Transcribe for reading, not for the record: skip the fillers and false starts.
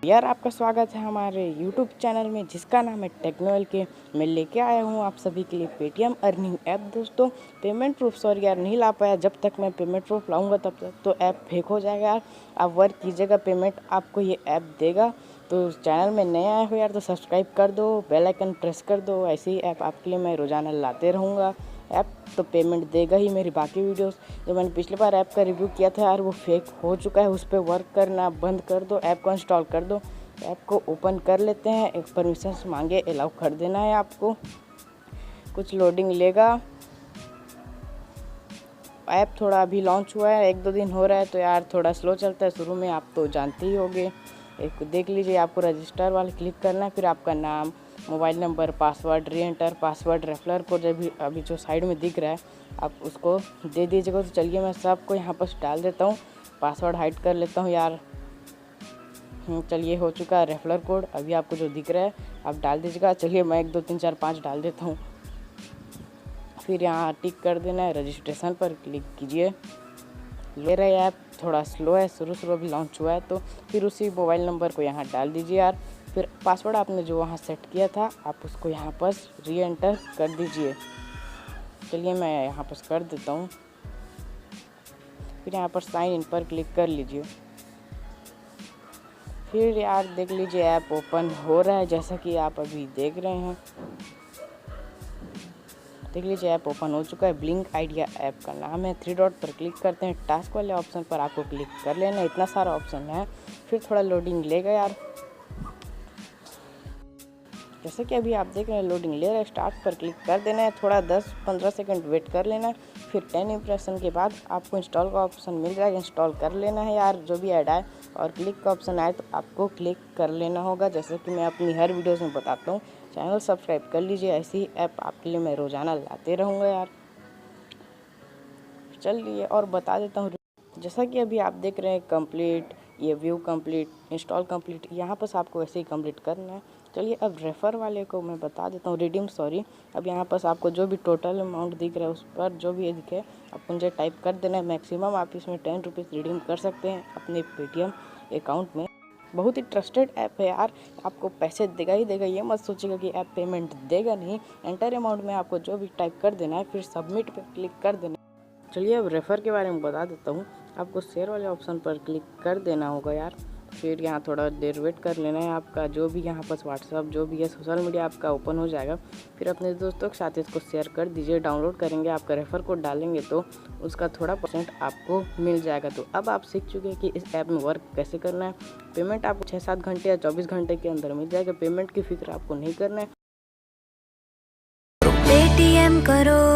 यार आपका स्वागत है हमारे YouTube चैनल में जिसका नाम है टेक्नोल के। मैं लेके आया हूँ आप सभी के लिए पेटीएम अर्निंग ऐप। दोस्तों पेमेंट प्रूफ सॉरी यार नहीं ला पाया, जब तक मैं पेमेंट प्रूफ लाऊंगा तब तक तो ऐप फेक हो जाएगा यार। आप वर्क कीजिएगा, पेमेंट आपको ये ऐप देगा। तो चैनल में नए आए हो यार तो सब्सक्राइब कर दो, बेल आइकन प्रेस कर दो। ऐसे ही ऐप आपके लिए मैं रोज़ाना लाते रहूँगा। ऐप तो पेमेंट देगा ही। मेरी बाकी वीडियोस जो मैंने पिछली बार ऐप का रिव्यू किया था यार वो फेक हो चुका है, उस पर वर्क करना बंद कर दो, ऐप को इंस्टॉल कर दो। ऐप को ओपन कर लेते हैं, एक परमिशन मांगे अलाउ कर देना है आपको। कुछ लोडिंग लेगा। ऐप थोड़ा अभी लॉन्च हुआ है, 1-2 दिन हो रहा है तो यार थोड़ा स्लो चलता है शुरू में, आप तो जानते ही होंगे। एक देख लीजिए, आपको रजिस्टर वाले क्लिक करना है, फिर आपका नाम, मोबाइल नंबर, पासवर्ड, री एंटर पासवर्ड, रेफरल कोड अभी जो साइड में दिख रहा है आप उसको दे दीजिएगा। तो चलिए मैं सबको यहाँ पर डाल देता हूँ, पासवर्ड हाइड कर लेता हूँ यार। चलिए हो चुका है रेफरल कोड, अभी आपको जो दिख रहा है आप डाल दीजिएगा। चलिए मैं 1 2 3 4 5 डाल देता हूँ। फिर यहाँ टिक कर देना है, रजिस्ट्रेशन पर क्लिक कीजिए। ले रहे ऐप थोड़ा स्लो है, शुरू अभी लॉन्च हुआ है। तो फिर उसी मोबाइल नंबर को यहाँ डाल दीजिए यार। फिर पासवर्ड आपने जो वहाँ सेट किया था आप उसको यहाँ पर री एंटर कर दीजिए। चलिए मैं यहाँ पर कर देता हूँ। फिर यहाँ पर साइन इन पर क्लिक कर लीजिए। फिर यार देख लीजिए ऐप ओपन हो रहा है, जैसा कि आप अभी देख रहे हैं। देख लीजिए ऐप ओपन हो चुका है। ब्लिंक आइडिया ऐप का नाम है। 3 डॉट पर क्लिक करते हैं, टास्क वाले ऑप्शन पर आपको क्लिक कर लेना। इतना सारा ऑप्शन है, फिर थोड़ा लोडिंग लेगा यार। जैसे कि अभी आप देख रहे हैं लोडिंग ले रहा है, स्टार्ट पर क्लिक कर देना है। थोड़ा 10-15 सेकंड वेट कर लेना है। फिर 10 इंप्रेशन के बाद आपको इंस्टॉल का ऑप्शन मिल जाएगा, इंस्टॉल कर लेना है यार जो भी ऐड आए। और क्लिक का ऑप्शन आए तो आपको क्लिक कर लेना होगा, जैसे कि मैं अपनी हर वीडियोस में बताता हूँ। चैनल सब्सक्राइब कर लीजिए, ऐसी ही ऐप आपके लिए मैं रोज़ाना लाते रहूँगा यार। चलिए और बता देता हूँ, जैसा कि अभी आप देख रहे हैं कंप्लीट, ये व्यू कंप्लीट, इंस्टॉल कंप्लीट, यहाँ पर आपको ऐसे ही कंप्लीट करना है। चलिए अब रेफ़र वाले को मैं बता देता हूँ, रिडीम सॉरी। अब यहाँ पर आपको जो भी टोटल अमाउंट दिख रहा है उस पर जो भी दिखे आपको मुझे टाइप कर देना है। मैक्सिमम आप इसमें 10 रुपीज़ रिडीम कर सकते हैं अपने पेटीएम अकाउंट में। बहुत ही ट्रस्टेड ऐप है यार, आपको पैसे देगा ही देगा, ये मत सोचिएगा कि ऐप पेमेंट देगा नहीं। एंटर अमाउंट में आपको जो भी टाइप कर देना है, फिर सबमिट पर क्लिक कर देना। चलिए अब रेफ़र के बारे में बता देता हूँ। आपको शेयर वाले ऑप्शन पर क्लिक कर देना होगा यार। फिर यहाँ थोड़ा देर वेट कर लेना है। आपका जो भी यहाँ पर व्हाट्सअप जो भी है सोशल मीडिया आपका ओपन हो जाएगा। फिर अपने दोस्तों के साथ इसको शेयर कर दीजिए। डाउनलोड करेंगे, आपका रेफ़र कोड डालेंगे तो उसका थोड़ा % आपको मिल जाएगा। तो अब आप सीख चुके हैं कि इस ऐप में वर्क कैसे करना है। पेमेंट आपको 6-7 घंटे या 24 घंटे के अंदर मिल जाएगा। पेमेंट की फिक्र आपको नहीं करना है। पेटीएम करो।